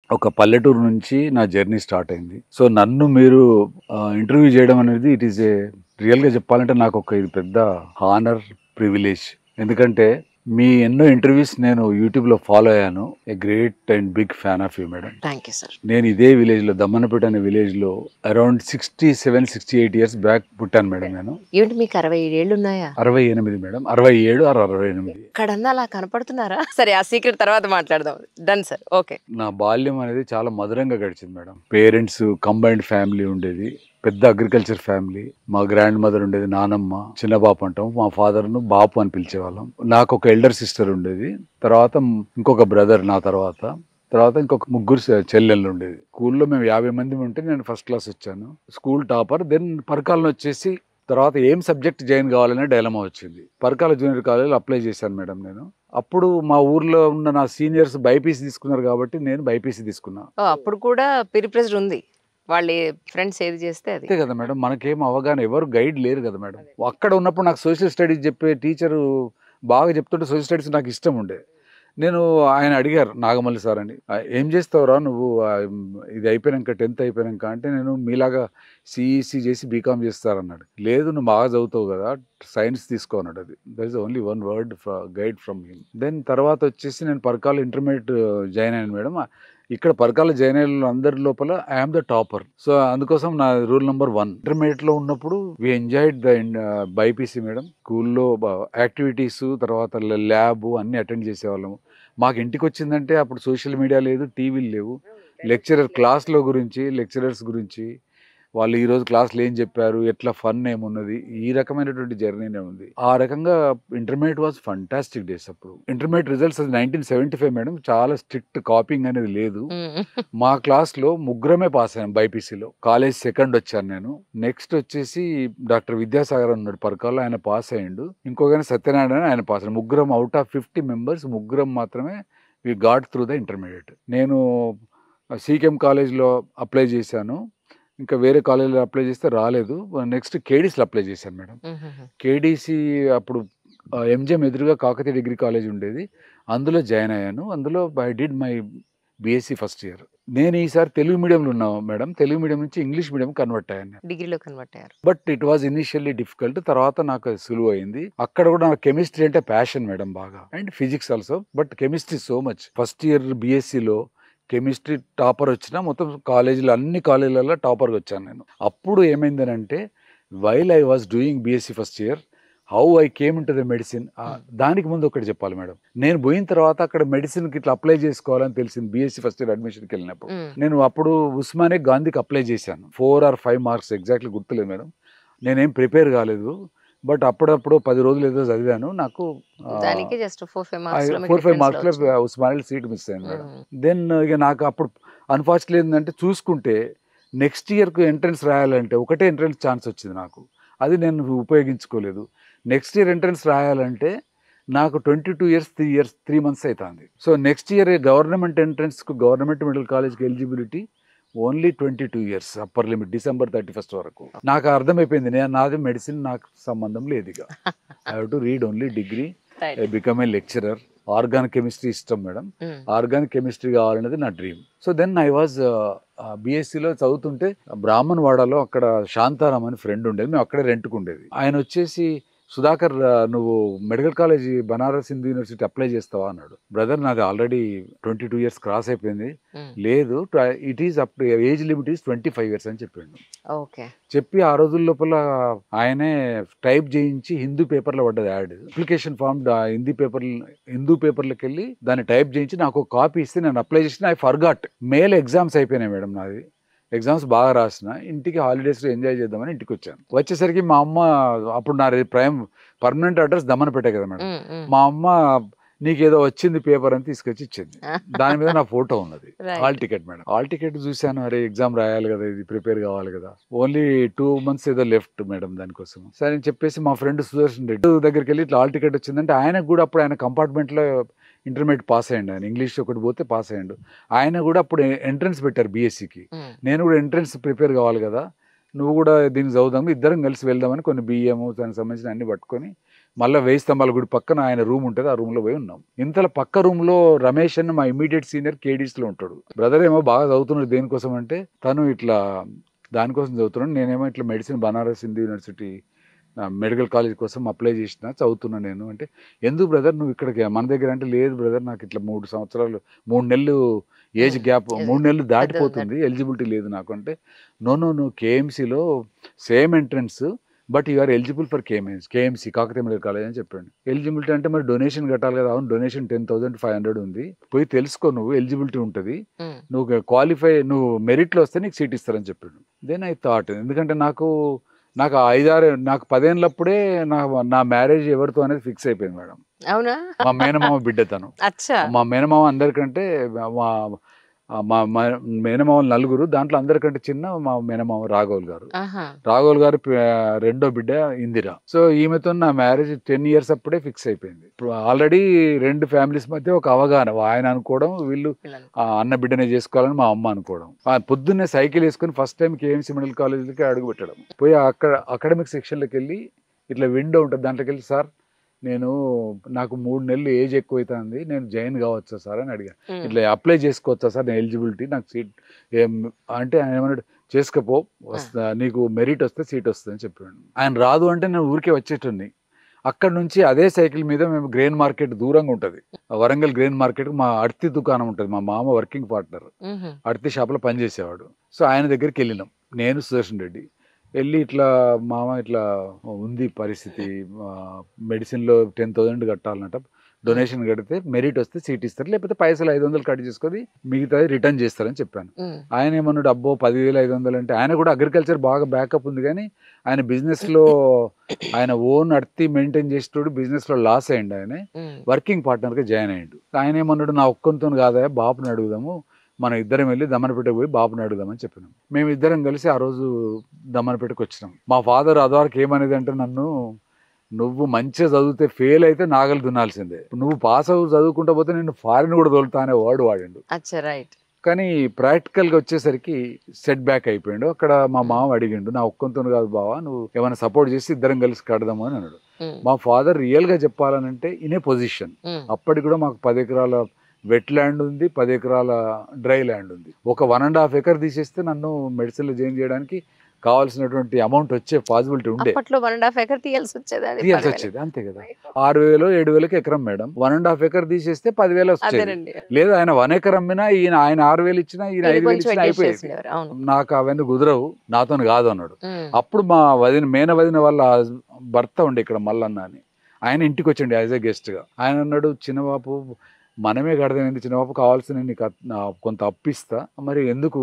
ఒక పల్లెటూరు నుంచి నా జర్నీ స్టార్ట్ అయింది. సో, నన్ను మీరు ఇంటర్వ్యూ చేయడం అనేది ఇట్ ఈస్ రియల్‌గా చెప్పాలంటే నాకొక ఇది పెద్ద హానర్, ప్రివిలేజ్. ఎందుకంటే మీ ఎన్నో ఇంటర్వ్యూస్ నేను యూట్యూబ్‌లో ఫాలో అయ్యాను. A great and big fan of you madam. Thank you sir. నేను ఇదే విలేజ్‌లో దమ్మన్నపేట అనే విలేజ్‌లో అరౌండ్ 67, 68 ఇయర్స్ బ్యాక్ పుట్టాను మేడం నేను. ఏంటి మీకు 67 ఏళ్ళు ఉన్నాయా? 68 మేడం. 67 ఆర్ 68. ఎక్కడన్నా అలా కనపడుతున్నారా? సరే ఆ సీక్రెట్ తర్వాత మాట్లాడదాం. Done sir. ఓకే. నా బాల్యం అనేది చాలా మధురంగా గడిచింది మేడం. పేరెంట్స్ కంబైన్డ్ ఫ్యామిలీ ఉండేది. పెద్ద అగ్రికల్చర్ ఫ్యామిలీ. మా గ్రాండ్ మదర్ ఉండేది నానమ్మ, చిన్న బాపు అంటాం. మా ఫాదర్‌ను బాపు అని పిలిచేవాళ్ళం. నాకు ఒక ఎల్డర్ సిస్టర్ ఉండేది. తర్వాత ఇంకొక బ్రదర్ నా తర్వాత. తర్వాత ఇంకొక ముగ్గురు చెల్లెళ్ళు ఉండేది. స్కూల్‌లో మేము 50 మంది ఉంటే నేను ఫస్ట్ క్లాస్ వచ్చాను. School topper. దెన్ పరకాలను వచ్చేసి తర్వాత ఏం సబ్జెక్ట్ జాయిన్ కావాలనే డైలమా వచ్చింది. పరకాల జూనియర్ కాలేజ్‌లో అప్లై చేశాను మేడం నేను. అప్పుడు మా ఊర్లో ఉన్న నా సీనియర్స్ బైపీసీ తీసుకున్నారు కాబట్టి నేను బైపీసీ తీసుకున్నా. అప్పుడు కూడా పీర్ ప్రెషర్ ఉంది. వాళ్ళ ఫ్రెండ్స్ ఏది చేస్తే అది. అంతే కదా మేడం. మనకేం అవగాహన ఎవరు గైడ్ లేరు కదా మేడం. అక్కడ ఉన్నప్పుడు నాకు సోషల్ స్టడీస్ చెప్పే టీచరు బాగా చెప్తుంటే సోషల్ స్టడీస్ నాకు ఇష్టం ఉండే. నేను ఆయన అడిగారు నాగమల్లి సార్ అని. "ఏం చేస్తావురా నువ్వు ఇది అయిపోయినాక 10th అయిపోయినాక" అంటే నేను మీలాగా సీఈసీ చేసి బీకామ్ చేస్తారన్నాడు. "లేదు నువ్వు బాగా చదువుతావు కదా సైన్స్ తీసుకో" అన్నాడు. అది that is only one word guide from him. Then తర్వాత వచ్చేసి నేను పరకాల ఇంటర్మీడియట్ జాయిన్ అయ్యాను మేడం. ఇక్కడ పరకాల జాయిన్ అయిన అందరి లోపల ఐఎమ్ ద టాపర్. సో అందుకోసం నా రూల్ నెంబర్ 1 ఇంటర్మీడియట్ లో ఉన్నప్పుడు we enjoyed the BiPC madam. స్కూల్లో యాక్టివిటీస్ తర్వాత ల్యాబ్ అన్ని అటెండ్ చేసేవాళ్ళము. మాకు ఇంటికి వచ్చిందంటే అప్పుడు సోషల్ మీడియా లేదు, టీవీలు లేవు. లెక్చరర్ క్లాస్‌లో గురించి, లెక్చరర్స్ గురించి, వాళ్ళు ఈరోజు క్లాస్‌లో ఏం చెప్పారు, ఎట్లా ఫన్ ఏమున్నది, ఈ రకమైనటువంటి జర్నీనే ఉంది. ఆ రకంగా ఇంటర్మీడియేట్ వాస్ ఫంటాస్టిక్ డేస్ అప్పుడు. Intermediate results 1975 madam. చాలా స్ట్రిక్ట్ కాపీయింగ్ అనేది లేదు. మా క్లాస్‌లో ముగ్గురమే పాస్ అయ్యాం బైపీసీలో. కాలేజ్ సెకండ్ వచ్చాను నేను. నెక్స్ట్ వచ్చేసి డాక్టర్ విద్యాసాగర్ ఉన్నాడు పరకాల్లో, ఆయన పాస్ అయ్యిండు. ఇంకొకఆయన సత్యనారాయణ ఆయన పాస్ అయ్యాడు. ముగ్గురం అవుట్ ఆఫ్ 50 మెంబర్స్ ముగ్గురం మాత్రమే we got through the intermediate. నేను సీకెం కాలేజ్‌లో అప్లై చేశాను. ఇంకా వేరే కాలేజ్‌లో అప్లై చేస్తే రాలేదు. నెక్స్ట్ కేడీసీలో అప్లై చేశాను మేడం. కేడీసీ అప్పుడు ఎంజీఎం ఎదురుగా కాకతీయ డిగ్రీ కాలేజ్ ఉండేది. అందులో జాయిన్ అయ్యాను. అందులో I did my BSc first year. నేను ఈసారి తెలుగు మీడియంలో ఉన్నా మేడం. తెలుగు మీడియం నుంచి ఇంగ్లీష్ మీడియం కన్వర్ట్ అయ్యాను నేను. డిగ్రీలో కన్వర్ట్ అయ్యారు. But it was initially difficult. తర్వాత నాకు అది సులువయింది. అక్కడ కూడా నాకు కెమిస్ట్రీ అంటే ప్యాషన్ మేడం బాగా. And physics also. But chemistry so much. First year బీఎస్సీలో chemistry topper వచ్చినా మొత్తం కాలేజీలో అన్ని కాలేజీలలో టాపర్‌గా వచ్చాను నేను. అప్పుడు ఏమైందనంటే while I was doing BSc first year how I came into the medicine. దానికి ముందు ఒకటి చెప్పాలి మేడం. నేను పోయిన తర్వాత అక్కడ మెడిసిన్‌కి ఇట్లా అప్లై చేసుకోవాలని తెలిసింది బీఎస్సీ ఫస్ట్ ఇయర్ అడ్మిషన్‌కి వెళ్ళినప్పుడు. నేను అప్పుడు ఉస్మానియా గాంధీకి అప్లై చేశాను. 4 ఆర్ 5 మార్క్స్ ఎగ్జాక్ట్‌లీ గుర్తులేదు మేడం. నేనేం ప్రిపేర్ కాలేదు. బట్ అప్పుడప్పుడు 10 రోజులు ఏదో చదివాను. నాకు దానికి జస్ట్ 4, 5 మార్క్స్‌లో 4, 5 మార్క్స్‌లో ఉస్మానియాలో సీట్ మిస్ అయింది మేడం. దెన్ ఇక నాకు అప్పుడు అన్‌ఫార్చునేట్‌లీ ఏందంటే చూసుకుంటే నెక్స్ట్ ఇయర్‌కి ఎంట్రన్స్ రాయాలంటే ఒకటే ఎంట్రన్స్ ఛాన్స్ వచ్చింది నాకు. అది నేను ఉపయోగించుకోలేదు. నెక్స్ట్ ఇయర్ ఎంట్రన్స్ రాయాలంటే నాకు 22 ఇయర్స్ 3 మంత్స్ అయితాంది. సో నెక్స్ట్ ఇయర్ గవర్నమెంట్ ఎంట్రన్స్‌కు గవర్నమెంట్ మెడికల్ కాలేజ్‌కి eligibility only 22 years upper limit December 31 వరకు. నాకు అర్థమైపోయింది. నాది మెడిసిన్ నాకు సంబంధం లేదు ఇక. I have to read only degree. I become a lecturer. Organic chemistry ఇష్టం మేడం. ఆర్గానిక్ కెమిస్ట్రీ కావాలనేది నా dream. So then I was బీఎస్సీలో చదువుతుంటే బ్రాహ్మణ్వాడలో అక్కడ శాంతారాం అని ఫ్రెండ్ ఉండేది. మేము అక్కడే రెంట్‌కు ఉండేది. ఆయన వచ్చేసి సుధాకర్ నువ్వు medical college Banaras Hindu university apply చేస్తావా అన్నాడు. బ్రదర్ నాది ఆల్రెడీ 22 ఇయర్స్ క్రాస్ అయిపోయింది. లేదు it is up age limit is 25 years అని చెప్పిండు. ఓకే. చెప్పి ఆ రోజుల లోపల ఆయనే టైప్ చేయించి హిందూ పేపర్లో పడ్డది యాడ్. అప్లికేషన్ ఫామ్ హిందూ పేపర్లోకి వెళ్ళి దాన్ని టైప్ చేయించి నాకు ఒక కాపీ ఇస్తే నేను అప్లై చేసిన. I forgot. మేల్ ఎగ్జామ్స్ అయిపోయినాయి మేడం నాది. ఎగ్జామ్స్ బాగా రాసిన. ఇంటికి హాలిడేస్‌లో ఎంజాయ్ చేద్దామని ఇంటికొచ్చాను. వచ్చేసరికి మా అమ్మ అప్పుడు నాది పర్మనెంట్ అడ్రెస్ దమ్మన్నపేటే కదా మేడం. మా అమ్మ నీకేదో వచ్చింది పేపర్ అని తీసుకొచ్చి ఇచ్చింది. దాని మీద నా ఫోటో ఉన్నది. Hall ticket madam. Hall ticket చూశాను. అరే ఎగ్జామ్ రాయాలి కదా, ఇది ప్రిపేర్ కావాలి కదా. ఓన్లీ 2 మంత్స్ ఏదో లెఫ్ట్ మేడం దానికోసం. సరే అని చెప్పేసి మా ఫ్రెండ్ సుదర్శన్ రెడ్డి దగ్గరికి వెళ్ళి ఇట్లా హాల్ టికెట్ వచ్చిందంటే ఆయనకు కూడా అప్పుడు ఆయన కంపార్ట్మెంట్‌లో ఇంటర్మీడియట్ పాస్ అయ్యిండు. ఆయన ఇంగ్లీష్ ఒకటి పోతే పాస్ అయ్యిండు. ఆయన కూడా అప్పుడు ఎంట్రన్స్ పెట్టారు బీఎస్సీకి. నేను కూడా ఎంట్రన్స్ ప్రిపేర్ కావాలి కదా, నువ్వు కూడా దీనికి చదువుదాము, ఇద్దరం కలిసి వెళ్దామని కొన్ని బియ్యము దానికి సంబంధించిన అన్ని పట్టుకొని మళ్ళీ 1000 స్తంభాల గుడి పక్కన ఆయన రూమ్ ఉంటుంది, ఆ రూమ్లో పోయి ఉన్నాం. ఇంతలో పక్క రూమ్లో రమేష్ అని మా ఇమీడియట్ సీనియర్ కేడీస్లో ఉంటాడు. బ్రదర్ ఏమో బాగా చదువుతున్నాడు దేనికోసం అంటే తను ఇట్లా దానికోసం చదువుతున్నాడు, నేనేమో ఇట్లా medicine Banaras Hindu university medical college కోసం అప్లై చేసిన చదువుతున్నా నేను అంటే, ఎందుకు బ్రదర్ నువ్వు ఇక్కడికి మన దగ్గర అంటే, లేదు బ్రదర్ నాకు ఇట్లా 3 సంవత్సరాలు 3 నెలలు ఏజ్ గ్యాప్, 3 నెలలు దాటిపోతుంది, ఎలిజిబిలిటీ లేదు నాకు అంటే, నో నువ్వు కేఎంసీలో same entrance but you are eligible for KMC Kakatiya medical college అని చెప్పాడు. ఎలిజిబిలిటీ అంటే మరి డొనేషన్ కట్టాలి కదా, అవును డొనేషన్ 10,500 ఉంది, పోయి తెలుసుకో, నువ్వు ఎలిజిబిలిటీ ఉంటుంది, నువ్వు క్వాలిఫై, నువ్వు మెరిట్లో వస్తే నీకు సీట్ ఇస్తారని చెప్పాడు. దెన్ ఐ థాట్, ఎందుకంటే నాకు 10 ఏళ్ళప్పుడే నా మ్యారేజ్ ఎవరితో అనేది ఫిక్స్ అయిపోయింది మేడం. అవునా? మా మేనమామ బిడ్డ తను. మా మేనమామ అందరికంటే మా మేనమామ 4, దాంట్లో అందరికంటే చిన్న మా మేనమామ రాఘవుల్ గారు. రాఘవుల్ గారు రెండో బిడ్డ ఇందిర. సో ఈమెతో నా మ్యారేజ్ 10 ఇయర్స్ అప్పుడే ఫిక్స్ అయిపోయింది. ఇప్పుడు ఆల్రెడీ 2 ఫ్యామిలీస్ మధ్య ఒక అవగాహన, ఆయన అనుకోవడం, వీళ్ళు అన్న బిడ్డనే చేసుకోవాలని మా అమ్మ అనుకోవడం. పొద్దున్నే సైకిల్ వేసుకుని ఫస్ట్ టైం కేఎంసీ మెడికల్ కాలేజీకి అడుగు పెట్టడం, పోయి అక్కడ అకాడమిక్ సెక్షన్లోకి వెళ్ళి ఇట్లా విండో ఉంటుంది దాంట్లోకి వెళ్ళి, సార్ నాకు 3 నెలలు ఏజ్ ఎక్కువ అవుతుంది, నేను జాయిన్ కావచ్చా సార్ అని అడిగా. ఇట్లా అప్లై చేసుకోవచ్చా సార్, నేను ఎలిజిబిలిటీ, నాకు సీట్ ఏం అంటే ఆయన ఏమన్నాడు, చేసుకపో, నీకు మెరిట్ వస్తే సీట్ వస్తుంది అని చెప్పాడు. ఆయన రాదు అంటే నేను ఊరికే వచ్చేటండి. అక్కడ నుంచి అదే సైకిల్ మీద మేము గ్రెయిన్ మార్కెట్ దూరంగా ఉంటుంది, వరంగల్ గ్రెయిన్ మార్కెట్, మా అర్తి దుకాణం ఉంటుంది, మా మామ వర్కింగ్ పార్ట్నర్ అర్తి షాప్లో పనిచేసేవాడు. సో ఆయన దగ్గరికి వెళ్ళినాం, నేను సుదర్శన్ రెడ్డి. వెళ్ళి ఇట్లా మామ ఇట్లా ఉంది పరిస్థితి, మెడిసిన్లో 10,000 కట్టాలన్నట, డొనేషన్ కడితే మెరిట్ వస్తే సీట్ ఇస్తారు, లేకపోతే పైసలు 500 కట్ చేసుకొని మిగతాది రిటర్న్ చేస్తారని చెప్పాను. ఆయన ఏమన్నాడు, అబ్బో 10,500 అంటే, ఆయన కూడా అగ్రికల్చర్ బాగా బ్యాకప్ ఉంది కానీ ఆయన బిజినెస్లో ఆయన ఓన్ అర్తి మెయింటైన్ చేసేటోడు, బిజినెస్లో లాస్ అయ్యిండు, ఆయన వర్కింగ్ పార్ట్నర్గా జాయిన్ అయ్యిండు. ఆయన ఏమన్నాడు, నా ఒక్కంతో కాదా, బాపుని అడుగుదాము, మనం ఇద్దరం వెళ్ళి దమ్మనపేటకు పోయి బాబుని అడుగుదామని చెప్పినాం. మేము ఇద్దరం కలిసి ఆ రోజు దమ్మనపేటకు వచ్చినాం. మా ఫాదర్ అదివరకు ఏమనేది అంటే, నువ్వు మంచిగా చదివితే ఫెయిల్ అయితే నాగలు దున్నాల్సిందే, నువ్వు పాస్ అవ్వు చదువుకుంటా పోతే నేను ఫారిన్ కూడా తోలుతా అనే వర్డ్ వాడిండు. కానీ ప్రాక్టికల్గా వచ్చేసరికి సెట్ బ్యాక్ అయిపోయిండు. అక్కడ మా మామ అడిగిండు, నా ఒక్కంతో కాదు బావా, నువ్వు ఏమైనా సపోర్ట్ చేసి ఇద్దరం కలిసి కడదాము అని అన్నాడు. మా ఫాదర్ రియల్గా చెప్పాలనంటే ఇనే పొజిషన్, అప్పటికి కూడా మాకు 10 ఎకరాల వెట్ ల్యాండ్ ఉంది, 10 ఎకరాల డ్రై ల్యాండ్ ఉంది. ఒక 1.5 ఎకర్ తీసేస్తే నన్ను మెడిసిన్లో జాయిన్ చేయడానికి కావాల్సినటువంటి అమౌంట్ వచ్చే పాసిబిలిటీ ఉండే. 1.5 ఎకర్ తీయాల్సి వచ్చేది, అంతే కదా. 6,000-7,000 ఎకరం మేడం, 1.5 ఎకర్ తీసేస్తే 10,000 వచ్చేది. లేదా ఆయన 1 ఎకర్ అమ్మినా, ఆయన 6,000 ఇచ్చినా, ఈయన 5,000 ఇచ్చినా అయిపోయింది. నాకు అవన్నీ కుదరవు, నాతో కాదు అన్నాడు. అప్పుడు మా మేన వదిన వాళ్ళ భర్త ఉండే ఇక్కడ మల్లన్న అని, ఆయన ఇంటికి వచ్చిండి యాజ్ ఏ గెస్ట్గా. ఆయన అన్నాడు, చిన్నబాబు మనమే కడదామైంది, చిన్నబాబు కావాల్సిన నీకు కొంత అప్పిస్తా, మరి ఎందుకు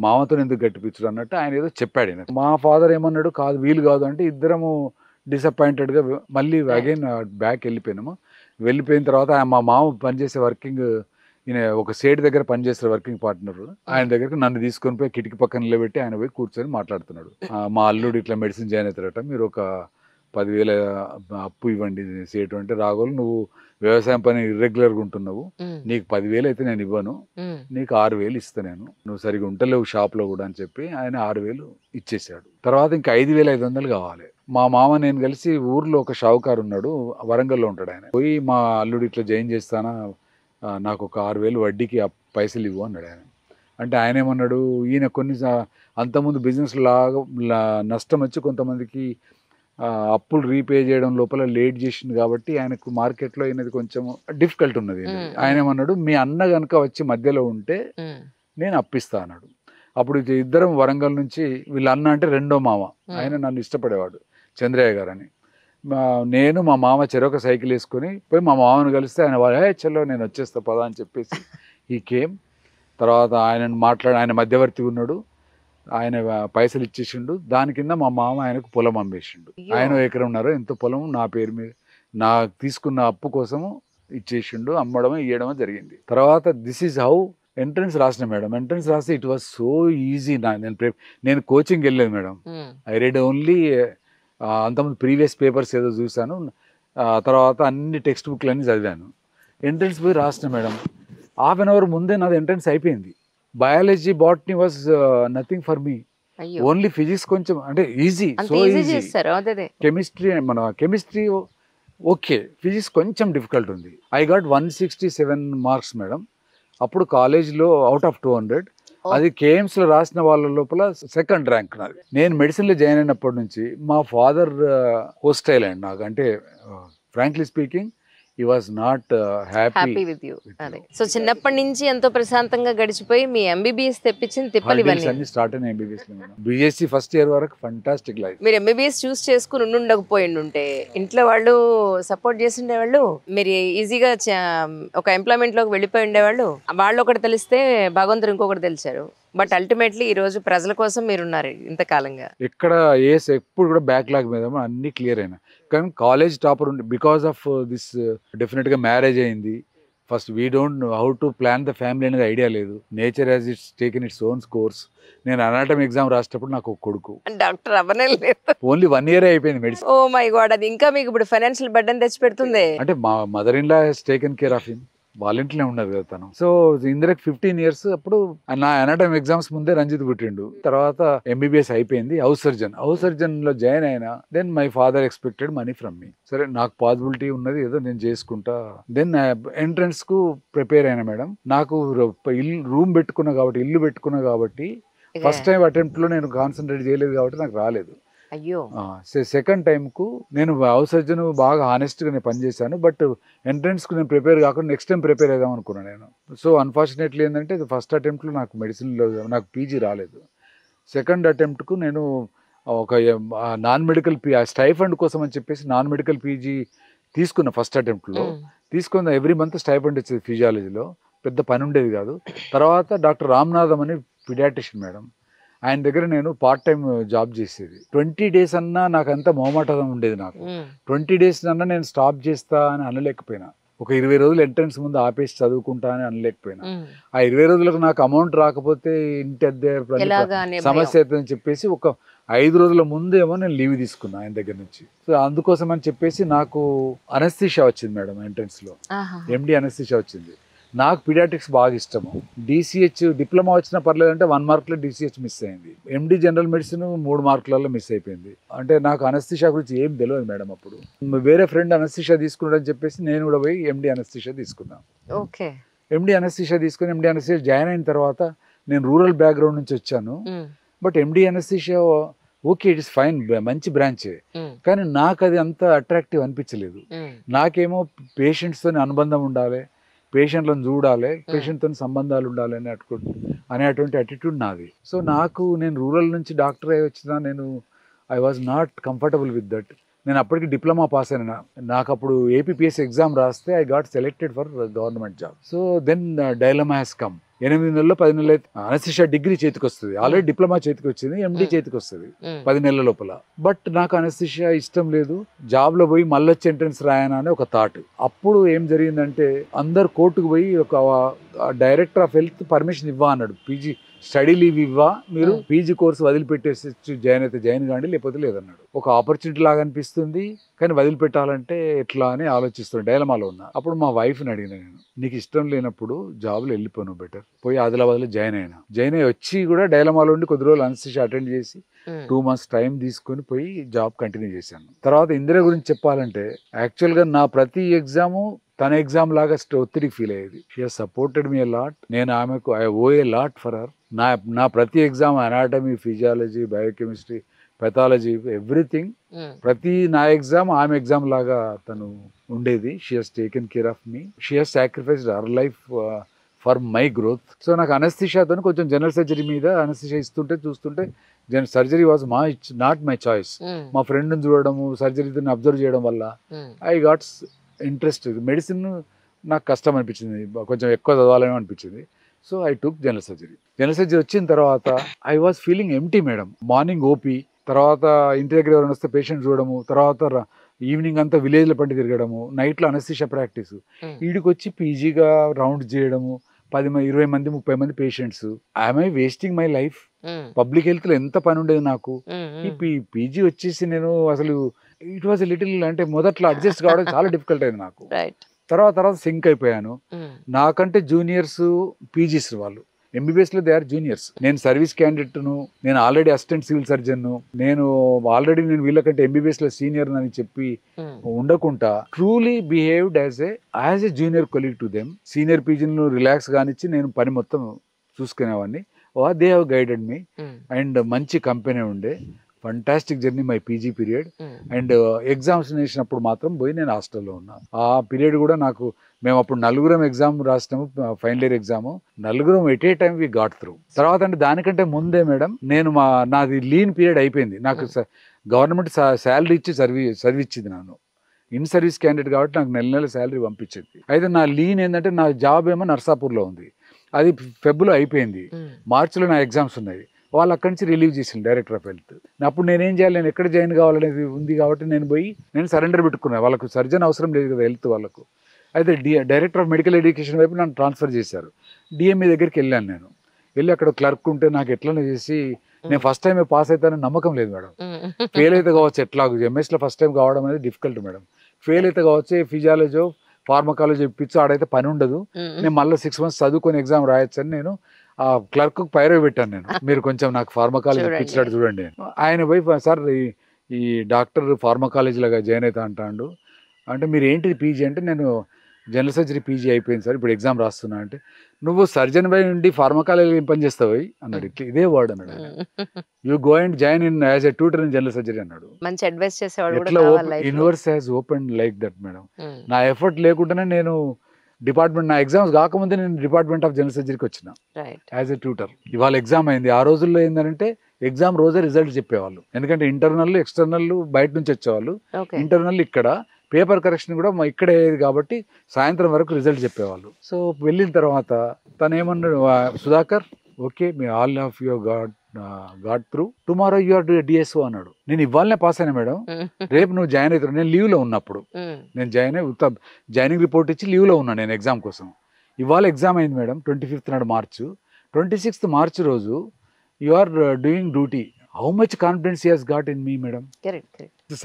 మామతో ఎందుకు గట్టిపించడు అన్నట్టు ఆయన ఏదో చెప్పాడు. మా ఫాదర్ ఏమన్నాడు, కాదు వీలు కాదు అంటే, ఇద్దరము డిసప్పాయింటెడ్గా మళ్ళీ అగైన్ బ్యాక్ వెళ్ళిపోయినాము. వెళ్ళిపోయిన తర్వాత మా మామ పనిచేసే వర్కింగ్, ఈయన ఒక సేట్ దగ్గర పనిచేస్తారు వర్కింగ్ పార్ట్నర్, ఆయన దగ్గరికి నన్ను తీసుకొని పోయి కిటికీ పక్కన నిలబెట్టి ఆయన పోయి కూర్చొని మాట్లాడుతున్నాడు. మా అల్లుడు ఇట్లా మెడిసిన్ జాయిన్ అవుతారట, మీరు ఒక 10,000 అప్పు ఇవ్వండి సేటు అంటే, రాఘవులు నువ్వు వ్యవసాయం పని ఇర్రెగ్యులర్గా ఉంటున్నావు, నీకు 10,000 అయితే నేను ఇవ్వను, నీకు 6,000 ఇస్తా నేను, నువ్వు సరిగా ఉంటలేవు షాప్లో కూడా అని చెప్పి ఆయన 6,000 ఇచ్చేసాడు. తర్వాత ఇంకా 5,500 కావాలి. మా మామ నేను కలిసి ఊర్లో ఒక షావుకారు ఉన్నాడు, వరంగల్లో ఉంటాడు, ఆయన పోయి మా అల్లుడు ఇట్లా జాయిన్ చేస్తానా, నాకు ఒక 6,000 వడ్డీకి పైసలు ఇవ్వు అన్నాడు ఆయన. అంటే ఆయన ఏమన్నాడు, ఈయన కొన్ని అంతకుముందు బిజినెస్ లాగా నష్టం వచ్చి కొంతమందికి అప్పులు రీపే చేయడం లోపల లేట్ చేసింది కాబట్టి ఆయనకు మార్కెట్లో అయినది కొంచెం డిఫికల్ట్ ఉన్నది. ఆయన ఏమన్నాడు, మీ అన్న కనుక వచ్చి మధ్యలో ఉంటే నేను అప్పిస్తా అన్నాడు. అప్పుడు ఇద్దరం వరంగల్ నుంచి, వీళ్ళ అన్న అంటే రెండో మామ, ఆయన నన్ను ఇష్టపడేవాడు, చంద్రయ్య గారు అని. నేను మా మామ చెరొక సైకిల్ వేసుకొని పోయి మా మామను కలిస్తే ఆయన చలో నేను వచ్చేస్తా పదా అని చెప్పేసి ఈ కేమ్. తర్వాత ఆయన మధ్యవర్తి ఉన్నాడు, ఆయన పైసలు ఇచ్చేసిండు. దాని కింద మా మామ ఆయనకు పొలం అమ్మేసిండు. ఆయన 1 ఎకరంన్నర ఎంతో పొలం నా పేరు మీద నాకు తీసుకున్న అప్పు కోసము ఇచ్చేసిండు, అమ్మడమో ఇవ్వడమో జరిగింది. తర్వాత దిస్ ఈజ్ హౌ ఎంట్రన్స్ రాసిన మేడం. ఎంట్రన్స్ రాస్తే ఇట్ వాజ్ సో ఈజీ. నేను కోచింగ్ వెళ్ళలేదు మేడం, ఐ రెడ్ ఓన్లీ అంతకుముందు ప్రీవియస్ పేపర్స్ ఏదో చూశాను, తర్వాత అన్ని టెక్స్ట్ బుక్లు అన్నీ చదివాను. ఎంట్రన్స్ పోయి రాసిన మేడం, హాఫ్ అన్ అవర్ ముందే నాది ఎంట్రన్స్ అయిపోయింది. Biology botany was nothing for me, only physics కొంచెం అంటే easy, so easy. Chemistry okay, physics కొంచెం డిఫికల్ట్ ఉంది. I got 167 marks madam. అప్పుడు కాలేజ్లో అవుట్ ఆఫ్ 200. అది కేఎమ్స్లో రాసిన వాళ్ళ లోపల సెకండ్ ర్యాంక్ నాది. నేను మెడిసిన్లో జాయిన్ అయినప్పటి నుంచి మా ఫాదర్ హోస్టైల్ అండి నాకు. అంటే frankly speaking he was not happy with you. అదే సో చిన్నప్పటి నుంచి ఎంతో ప్రశాంతంగా గడిచిపోయి మీ ఎంబీబీఎస్ తెప్పించింది తిప్పలు ఇవన్నీ. అన్ని స్టార్ట్ అయిన ఎంబీబీఎస్. బీఎస్సీ ఫస్ట్ ఇయర్ వరకు ఫంటాస్టిక్ లైఫ్. మీరు ఎంబీబీఎస్ చూస్ చేసుకుని ఉండకపోయిండుంటే ఇంట్లో వాళ్ళు సపోర్ట్ చేసి ఉండేవాళ్ళు, మీరు ఈజీగా ఒక ఎంప్లాయ్మెంట్ లోకి వెళ్ళిపోయి ఉండేవాళ్ళు. వాళ్ళు ఒకటి తెలిస్తే భగవంతుడు ఇంకొకటి తెలిసారు. బట్ అల్టిమేట్లీ ఈ రోజు ప్రజల కోసం మీరు ఉన్నారు ఇంతకాలంగా. ఎక్కడ ఎప్పుడు కూడా బ్యాక్లాగ్ మీద అన్ని క్లియర్ అయినా. కానీ కాలేజ్ టాపర్ ఉండి బికాస్ ఆఫ్ దిస్ డెఫినెట్గా మ్యారేజ్ అయింది. First we don't know how to plan the family అనేది ఐడియా లేదు. Nature has its taken its own course. నేను అనాటమీ ఎగ్జామ్ రాసేటప్పుడు నాకు ఒక కొడుకు, డాక్టర్ అవ్వనే లేదు. ఓన్లీ 1 year అయిపోయింది మెడిసిన్. ఓ మై గాడ్, అది ఇంకా మీకు ఇప్పుడు ఫైనాన్షియల్ బర్డెన్ తెచ్చి పెడుతుంది. అంటే మా mother in law has taken care of him. వాళ్ళ ఇంట్లోనే ఉన్నది కదా తను. సో ఇందిరాకి 15 years అప్పుడు నా అనాటమీ ఎగ్జామ్స్ ముందే రంజిత్ పుట్టిండు. తర్వాత ఎంబీబీఎస్ అయిపోయింది. హౌస్ సర్జన్ లో జాయిన్ అయినా. Then my father expected money from me. సరే నాకు పాసిబిలిటీ ఉన్నది, ఏదో నేను చేసుకుంటా. దెన్ ఎంట్రన్స్ కు ప్రిపేర్ అయినా మేడం. నాకు రూమ్ పెట్టుకున్నా కాబట్టి, ఇల్లు పెట్టుకున్నా కాబట్టి ఫస్ట్ టైం అటెంప్ట్ లో నేను కాన్సన్ట్రేట్ చేయలేదు కాబట్టి నాకు రాలేదు. అయ్యో. సెకండ్ టైంకు నేను హౌస్ సర్జన్ బాగా హానెస్ట్గా నేను పనిచేశాను. బట్ ఎంట్రన్స్కు నేను ప్రిపేర్ కాకుండా నెక్స్ట్ టైం ప్రిపేర్ అవుదాం అనుకున్నాను నేను. సో అన్ఫార్చునేట్లీ ఏంటంటే ఫస్ట్ అటెంప్ట్లో నాకు మెడిసిన్లో నాకు పీజీ రాలేదు. సెకండ్ అటెంప్ట్కు నేను ఒక నాన్ మెడికల్ స్టైఫండ్ కోసం అని చెప్పేసి నాన్ మెడికల్ పీజీ తీసుకున్నా. ఫస్ట్ అటెంప్ట్లో తీసుకున్న ఎవ్రీ మంత్ స్టైఫండ్ వచ్చేది ఫిజియాలజీలో. పెద్ద పని ఉండేది కాదు. తర్వాత డాక్టర్ రామ్నాథం అని పిడియాట్రిషియన్ మేడం, ఆయన దగ్గర నేను పార్ట్ టైం జాబ్ చేసేది. 20 days అన్నా నాకు అంత మొహమాటం ఉండేది. నాకు 20 days అన్నా నేను స్టాప్ చేస్తా అని అనలేకపోయినా. ఒక 20 రోజులు ఎంట్రన్స్ ముందు ఆపేసి చదువుకుంటా అని అనలేకపోయినా. ఆ 20 రోజులకు నాకు అమౌంట్ రాకపోతే ఇంటి అద్దె సమస్య అవుతుందని చెప్పేసి ఒక 5 రోజుల ముందేమో నేను లీవ్ తీసుకున్నా ఆయన దగ్గర నుంచి. సో అందుకోసం అని చెప్పేసి నాకు అనస్థీషియా వచ్చింది మేడం. ఎంట్రన్స్లో ఎండి అనస్థీషియా వచ్చింది. నాకు పీడియాట్రిక్స్ బాగా ఇష్టము. డిసిహెచ్ డిప్లొమా వచ్చినా పర్లేదు అంటే 1 markలో డిసిహెచ్ మిస్ అయింది. ఎండి జనరల్ మెడిసిన్ 3 markలలో మిస్ అయిపోయింది. అంటే నాకు అనస్థీషియా గురించి ఏం తెలియదు మేడం. అప్పుడు వేరే ఫ్రెండ్ అనస్థీషియా తీసుకున్నాడని చెప్పేసి నేను కూడా పోయి ఎండి అనస్థీషియా తీసుకున్నాను. ఓకే. ఎండి అనస్థీషియా తీసుకుని ఎండి అనస్థీషియా జాయిన్ అయిన తర్వాత నేను రూరల్ బ్యాక్గ్రౌండ్ నుంచి వచ్చాను. But MD anaesthesia okay, it is fine, మంచి బ్రాంచే. కానీ నాకు అది అంత అట్రాక్టివ్ అనిపించలేదు. నాకేమో పేషెంట్స్తో అనుబంధం ఉండాలి, పేషెంట్లను చూడాలి, పేషెంట్తో సంబంధాలు ఉండాలి అనేటువంటి అటిట్యూడ్ నాది. సో నేను రూరల్ నుంచి డాక్టర్ అయి వచ్చినా I was not comfortable with that. నేను అప్పటికి డిప్లొమా పాస్ అయినా. నాకు అప్పుడు ఏపీపీఎస్ ఎగ్జామ్ రాస్తే I got selected for government job. So then dilemma has come. 8 నెలల్లో 10 నెలలు అయితే అనస్థీషియా డిగ్రీ చేతికి వస్తుంది. ఆల్రెడీ డిప్లొమా చేతికి వచ్చింది, ఎండి చేతికి వస్తుంది 10 నెలల లోపల. బట్ నాకు అనస్థీషియా ఇష్టం లేదు. జాబ్లో పోయి మళ్ళీ వచ్చి ఎంట్రన్స్ రాయనా అని ఒక థాట్. అప్పుడు ఏం జరిగిందంటే అందరు కోర్టుకు పోయి ఒక డైరెక్టర్ ఆఫ్ హెల్త్ పర్మిషన్ ఇవ్వా అన్నాడు. పీజీ స్టడీ లీవ్ ఇవ్వా, మీరు పీజీ కోర్సు వదిలిపెట్టేసి జాయిన్ అయితే జాయిన్ కాండి, లేకపోతే లేదన్నాడు. ఒక ఆపర్చునిటీ లాగా అనిపిస్తుంది కానీ వదిలిపెట్టాలంటే ఎట్లా అని ఆలోచిస్తున్నాను, డైలమాలో ఉన్నా. అప్పుడు మా వైఫ్ని అడిగిన నేను, నీకు ఇష్టం లేనప్పుడు జాబ్లో వెళ్ళిపోను, బెటర్ పోయి ఆదిలాబాద్లో జాయిన్ అయ్యి వచ్చి కూడా డైలమాలో ఉండి కొద్ది రోజులు అనస్థీషియా అటెండ్ చేసి 2 months టైం తీసుకొని పోయి జాబ్ కంటిన్యూ చేశాను. తర్వాత ఇందిరా గురించి చెప్పాలంటే యాక్చువల్గా నా ప్రతి ఎగ్జాము తన ఎగ్జామ్ లాగా ఒత్తిడికి ఫీల్ అయ్యేది. She has supported me lot. నేను ఆమెకు I owe a lot for her. నా ప్రతి exam anatomy, physiology, biochemistry, pathology, everything, ప్రతి నా ఎగ్జామ్ ఆమె ఎగ్జామ్ లాగా తను ఉండేది. She has taken care of me. She has sacrificed her life for my growth. So నాకు అనస్థీషియాతో కొంచెం జనరల్ సర్జరీ మీద అనస్థీషియా చూస్తుంటే surgery was not my choice. మా ఫ్రెండ్ని చూడడము, సర్జరీతో అబ్జర్వ్ చేయడం వల్ల ఐ గాట్ ఇంట్రెస్ట్. మెడిసిన్ నాకు కష్టం అనిపించింది, కొంచెం ఎక్కువ చదవాలని అనిపించింది. So I took general surgery వచ్చిన తర్వాత I was feeling empty madam. Morning OP, తర్వాత ఇంటి దగ్గర ఎవరైనా వస్తే పేషెంట్ చూడడము, తర్వాత ఈవినింగ్ అంతా విలేజ్లో పండి తిరగడము, నైట్లో అనస్థీషియా ప్రాక్టీస్, వీడికి వచ్చి పీజీగా రౌండ్ చేయడము, 10 మంది 20 మంది 30 మంది patients. I'm I wasting my life? Public health లో ఎంత పని ఉండేది నాకు. ఈ పీజీ వచ్చేసి నేను అసలు ఇట్ వాజ్ లిటిల్, అంటే మొదట్లో అడ్జస్ట్ కావడం చాలా డిఫికల్ట్ అయింది నాకు. తర్వాత సింక్ అయిపోయాను. నాకంటే జూనియర్స్ పీజీస్ వాళ్ళు ఎంబీబీఎస్లో దే ఆర్ జూనియర్స్. నేను సర్వీస్ క్యాండిడేట్ను, నేను ఆల్రెడీ అసిస్టెంట్ సివిల్ సర్జన్ను, నేను ఆల్రెడీ నేను వీళ్ళకంటే ఎంబీబీఎస్లో సీనియర్ అని చెప్పి ఉండకుండా truly behaved as a junior colleague to them. Senior పీజీలను రిలాక్స్ కానిచ్చి నేను పని మొత్తం చూసుకునేవాడిని. They have guided me and మంచి కంపెనీ ఉండే. Fantastic journey my PG period. And exams వేసినప్పుడు మాత్రం పోయి నేను హాస్టల్లో ఉన్నాను. ఆ పీరియడ్ కూడా నాకు, మేము అప్పుడు నలుగురం ఎగ్జామ్ రాసినాము, ఫైనల్ ఇయర్ ఎగ్జామ్, నలుగురం at a time we got through. తర్వాత అంటే దానికంటే ముందే మేడం నేను నాది లీన్ పీరియడ్ అయిపోయింది. నాకు గవర్నమెంట్ శాలరీ ఇచ్చి సర్వీస్ ఇచ్చింది. నన్ను ఇన్ సర్వీస్ క్యాండిడేట్ కాబట్టి నాకు నెల శాలరీ పంపించింది. అయితే నా లీన్ ఏంటంటే నా జాబ్ ఏమో నర్సాపూర్లో ఉంది, అది ఫెబ్లో అయిపోయింది, మార్చిలో నా ఎగ్జామ్స్ ఉన్నాయి. వాళ్ళు అక్కడి నుంచి రిలీవ్ చేసింది డైరెక్టర్ ఆఫ్ హెల్త్. అప్పుడు నేనేం చేయాలి, నేను ఎక్కడ జాయిన్ కావాలనేది ఉంది కాబట్టి నేను సరెండర్ పెట్టుకున్నాను. వాళ్ళకు సర్జన్ అవసరం లేదు కదా హెల్త్ వాళ్ళకు. అయితే డైరెక్టర్ ఆఫ్ మెడికల్ ఎడ్యుకేషన్ వైపు నన్ను ట్రాన్స్ఫర్ చేశారు. డిఎంఈ దగ్గరికి వెళ్ళాను. నేను వెళ్ళి అక్కడ క్లర్క్ ఉంటే నాకు ఎట్లనే చేసి, నేను ఫస్ట్ టైమే పాస్ అవుతానని నమ్మకం లేదు మేడం. ఫెయిల్ అయితే కావచ్చు, ఎట్లాగో ఎంఎస్లో ఫస్ట్ టైం కావడం అనేది డిఫికల్ట్ మేడం. ఫెయిల్ అయితే కావచ్చు, ఫిజియాలజీ ఫార్మకాలజీ ఇప్పించు, ఆడైతే పని ఉండదు, నేను మళ్ళీ 6 months చదువుకొని ఎగ్జామ్ రాయొచ్చు అని నేను ఆ క్లర్క్ పైరో పెట్టాను. నేను మీరు కొంచెం నాకు ఫార్మకాలజీ ఇప్పించినట్టు చూడండి. ఆయన పోయి, సార్ ఈ డాక్టర్ ఫార్మకాలజీలాగా జాయిన్ అవుతా అంటాడు. అంటే మీరు ఏంటిది పీజీ అంటే, నేను జనరల్ సర్జరీ పీజీ అయిపోయింది సార్, ఇప్పుడు ఎగ్జామ్ రాస్తున్నా. అంటే నువ్వు సర్జన్ బై నుండి ఫార్మకాలజీ ఏం పని చేస్తావు అన్నాడు. ఇదే వర్డ్ అన్నాడు. You go and join in as a tutor in general surgery అన్నాడు. మంచి అడ్వైస్ చేసేవాడు. ఎట్లా universe has open like that madam. నా ఎఫర్ట్ లేకుండానే నేను డిపార్ట్మెంట్, నా ఎగ్జామ్స్ కాకముందే నేను డిపార్ట్మెంట్ ఆఫ్ జనరల్ సర్జరీకి వచ్చిన యాజ్ ఎ ట్యూటర్. ఇవాళ ఎగ్జామ్ అయింది. ఆ రోజుల్లో ఏంటంటే ఎగ్జామ్ రోజే రిజల్ట్ చెప్పేవాళ్ళు, ఎందుకంటే ఇంటర్నల్ ఎక్స్టర్నల్ బయట నుంచి వచ్చేవాళ్ళు. ఇంటర్నల్ ఇక్కడ, పేపర్ కరెక్షన్ కూడా ఇక్కడే అయ్యేది కాబట్టి సాయంత్రం వరకు రిజల్ట్ చెప్పేవాళ్ళు. సో వెళ్ళిన తర్వాత తను ఏమన్నాడు, Sudhakar okay me all of your got through, tomorrow you are DSO అన్నాడు. నేను ఇవాళనే పాస్ అయినా మేడం, రేపు నువ్వు జాయిన్ అవుతావు. నేను లీవ్లో ఉన్నప్పుడు, నేను జాయినింగ్ రిపోర్ట్ ఇచ్చి లీవ్లో ఉన్నాను నేను ఎగ్జామ్ కోసం. ఇవాళ ఎగ్జామ్ అయింది మేడం 25th నాడు మార్చ్. 26th మార్చ్ రోజు you are doing duty. How much confidence he has got in me madam.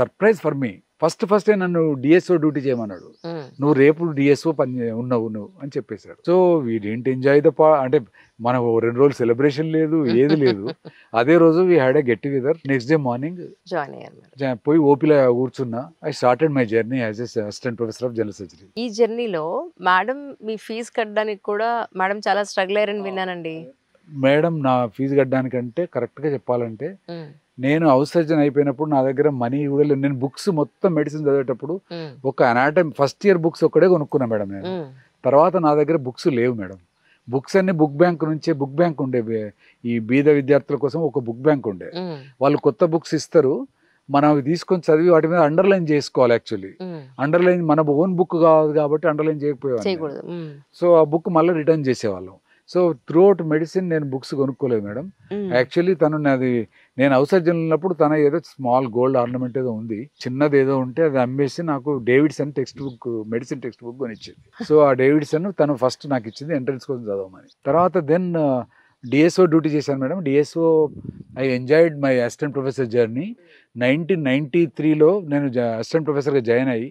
Surprise for me. First నన్ను డిఎస్ఓ డ్యూటీ చేయమన్నాడు. నువ్వు రేపు డిఎస్ఓ పని ఉన్నావు నువ్వు అని చెప్పేశాడు. సో వీ డెంట్ ఎంజాయ్ అంటే మనం 2 రోజులు సెలబ్రేషన్ లేదు, ఏది లేదు. అదే రోజు we had a get together. Next day morning పోయి ఓపీలో కూర్చున్నా. I started my journey as a assistant professor of general surgery. ఈ జర్నీలో మేడం మీ ఫీజు కట్టడానికి కూడా మేడం చాలా స్ట్రగుల్ అయ్యారని విన్నానండి. మేడం నా ఫీజు కట్టడానికంటే కరెక్ట్గా చెప్పాలంటే, నేను హౌస్ సర్జన్ అయిపోయినప్పుడు నా దగ్గర మనీ కూడా లేదు. నేను బుక్స్ మొత్తం మెడిసిన్ చదివేటప్పుడు ఒక అనాటమీ ఫస్ట్ ఇయర్ బుక్స్ ఒక్కడే కొనుక్కున్నా మేడం నేను. తర్వాత నా దగ్గర బుక్స్ లేవు మేడం. బుక్స్ అన్ని బుక్ బ్యాంక్ ఉండే, ఈ బీద విద్యార్థుల కోసం ఒక బుక్ బ్యాంక్ ఉండే. వాళ్ళు కొత్త బుక్స్ ఇస్తారు, మనం అవి తీసుకొని చదివి వాటి మీద అండర్లైన్ చేసుకోవాలి. యాక్చువల్లీ అండర్లైన్ మన ఓన్ బుక్ కాదు కాబట్టి అండర్లైన్ చేయకపోయేవాళ్ళు. సో ఆ బుక్ మళ్ళీ రిటర్న్ చేసేవాళ్ళం. సో త్రూ అవుట్ మెడిసిన్ నేను బుక్స్ కొనుక్కోలేదు మేడం. యాక్చువల్లీ నేను హౌస్ సర్జన్ ఉన్నప్పుడు తన ఏదో స్మాల్ గోల్డ్ ఆర్నమెంట్ ఏదో ఉంది, చిన్నది ఏదో ఉంటే అది అమ్మేసి నాకు Davidson text book, medicine text book కొనిచ్చింది. సో ఆ డేవిడ్సన్ తను ఫస్ట్ నాకు ఇచ్చింది ఎంట్రన్స్ కోసం చదవమని. తర్వాత దెన్ డిఎస్ఓ డ్యూటీ చేశాను madam. DSO I enjoyed my assistant professor journey. 1993లో నేను అసిస్టెంట్ ప్రొఫెసర్గా జాయిన్ అయ్యి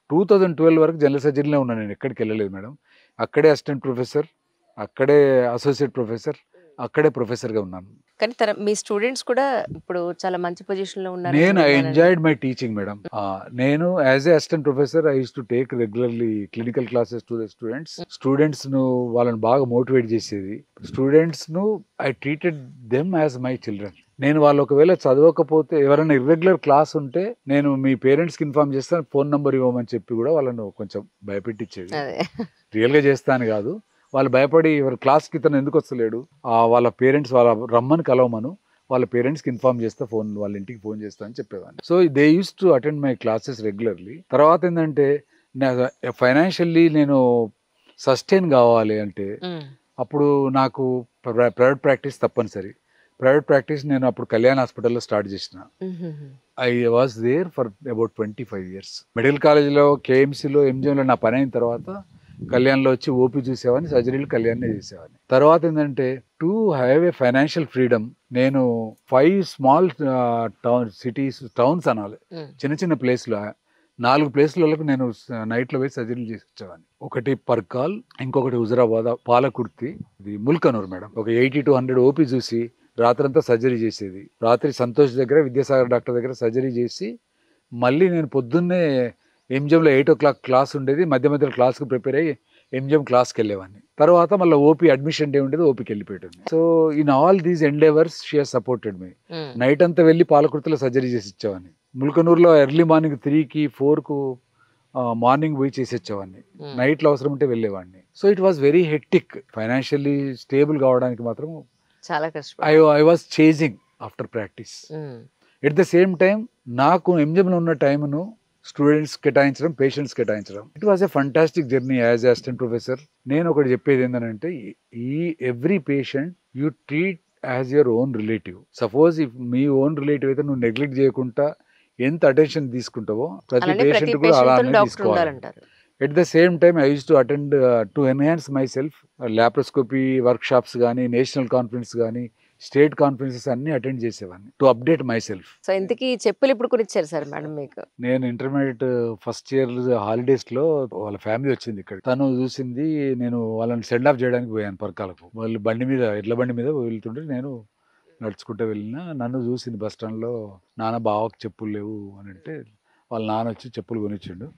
2012 వరకు జనరల్ సర్జరీలో ఉన్నాను. నేను ఎక్కడికి వెళ్ళలేదు మేడం. అక్కడే అసిస్టెంట్ ప్రొఫెసర్, అక్కడే అసోసియేట్ ప్రొఫెసర్, అక్కడే ప్రొఫెసర్గా ఉన్నాను. కానీ మీ స్టూడెంట్స్ కూడా ఇప్పుడు చాలా మంచి పొజిషన్లో ఉన్నారు. నేను I enjoyed my teaching madam. నేను as a assistant professor I use to take regularly clinical classes to the students ను వాళ్ళని బాగా మోటివేట్ చేసేది. స్టూడెంట్స్ ను I treated them as my children. నేను వాళ్ళు ఒకవేళ చదవకపోతే, ఎవరైనా ఇర్రెగ్యులర్ క్లాస్ ఉంటే నేను మీ పేరెంట్స్కి ఇన్ఫార్మ్ చేస్తాను, ఫోన్ నెంబర్ ఇవ్వమని చెప్పి కూడా వాళ్ళను కొంచెం భయపెట్టించేది. రియల్గా చేస్తాను కాదు, వాళ్ళు భయపడి ఎవరు క్లాస్కి ఇతను ఎందుకు వస్తలేడు, వాళ్ళ పేరెంట్స్ వాళ్ళ రమ్మని కలవమను, వాళ్ళ పేరెంట్స్కి ఇన్ఫార్మ్ చేస్తా, వాళ్ళ ఇంటికి ఫోన్ చేస్తా అని చెప్పేవాడిని. So they use to attend my classes regularly. తర్వాత ఏంటంటే ఫైనాన్షియల్లీ నేను సస్టైన్ కావాలి అంటే అప్పుడు నాకు ప్రైవేట్ ప్రాక్టీస్ తప్పనిసరి. ప్రైవేట్ ప్రాక్టీస్ నేను అప్పుడు కళ్యాణ్ హాస్పిటల్లో స్టార్ట్ చేసిన. I was there for about 25 years. Medical కాలేజ్లో, కేఎంసీలో, ఎంజిఎంలో నా పని అయిన తర్వాత కళ్యాణ్లో వచ్చి ఓపీ చూసేవాడిని, సర్జరీలు కళ్యాణ్నే చేసేవాడిని. తర్వాత ఏంటంటే to have a financial freedom, నేను 5 small టౌన్స్ అనాలి, చిన్న చిన్న ప్లేస్లో 4 ప్లేస్‌లకు నేను నైట్‌లో పోయి సర్జరీలు చేసి వచ్చేవాడిని. ఒకటి పర్కాల్, ఇంకొకటి హుజురాబాద్, పాలకుర్తి, ఇది ముల్కనూర్ మేడం. ఒక 80-100 ఓపీ చూసి రాత్రంతా సర్జరీ చేసేది. రాత్రి సంతోష్ దగ్గర, విద్యాసాగర్ డాక్టర్ దగ్గర సర్జరీ చేసి, మళ్ళీ నేను పొద్దున్నే ఎంజిఎంలో 8:00 క్లాస్ ఉండేది. మధ్య మధ్యలో క్లాస్‌కి ప్రిపేర్ అయ్యి ఎంజిఎం క్లాస్‌కెళ్ళేవాడిని. తర్వాత మళ్ళీ ఓపీ అడ్మిషన్ డే ఉండేది. ఓపీకి వెళ్ళిపోయేటోడిని. So in all these endeavours she has supported me. Night అంతా వెళ్ళి పాలకుర్తిలో సర్జరీ చేసి ఇచ్చేవాడిని. ముల్కనూరులో ఎర్లీ మార్నింగ్ 3కి 4కు మార్నింగ్ పోయి చేసి వచ్చేవాడిని. నైట్లో అవసరం ఉంటే వెళ్ళేవాడిని. So it was very hectic. Financially stable కావడానికి మాత్రం చాలా కష్టం. I was chasing after practice. At the same time నాకు ఎంజిఎంలో ఉన్న టైంను స్టూడెంట్స్ కేటాయించడం, పేషెంట్స్ కేటాయించడం. It was a fantastic journey as assistant professor. నేను ఒకటి చెప్పేది ఏంటంటే, ఈ every patient you treat as your own relative. Suppose if me own relative అయితే నువ్వు నెగ్లెక్ట్ చేయకుండా ఎంత అటెన్షన్ తీసుకుంటావో ప్రతి పేషెంట్ కూడా అలానే తీసుకోవాలి. At the same time I use to attend to enhance my self laparoscopy workshops కానీ, నేషనల్ కాన్ఫరెన్స్ కానీ, స్టేట్ కాన్ఫరెన్సెస్ అన్ని అటెండ్ చేసేవాడిని to update my self. So ఇంతకీ చెప్పులు ఇప్పుడు కొనిచ్చారు సార్ మేడం మీకు? నేను ఇంటర్మీడియట్ ఫస్ట్ ఇయర్ హాలిడేస్లో వాళ్ళ ఫ్యామిలీ వచ్చింది ఇక్కడ. తను చూసింది, నేను వాళ్ళని సెండ్ ఆఫ్ చేయడానికి పోయాను పర్కాలకు. వాళ్ళు బండి మీద, ఎడ్ల బండి మీద వెళ్తుంటే నేను నడుచుకుంటూ వెళ్ళినా. నన్ను చూసింది బస్ స్టాండ్లో. నాన్న బావకు చెప్పులు లేవు అని అంటే వాళ్ళ నాన్న వచ్చి చెప్పులు కొనిచ్చిండు.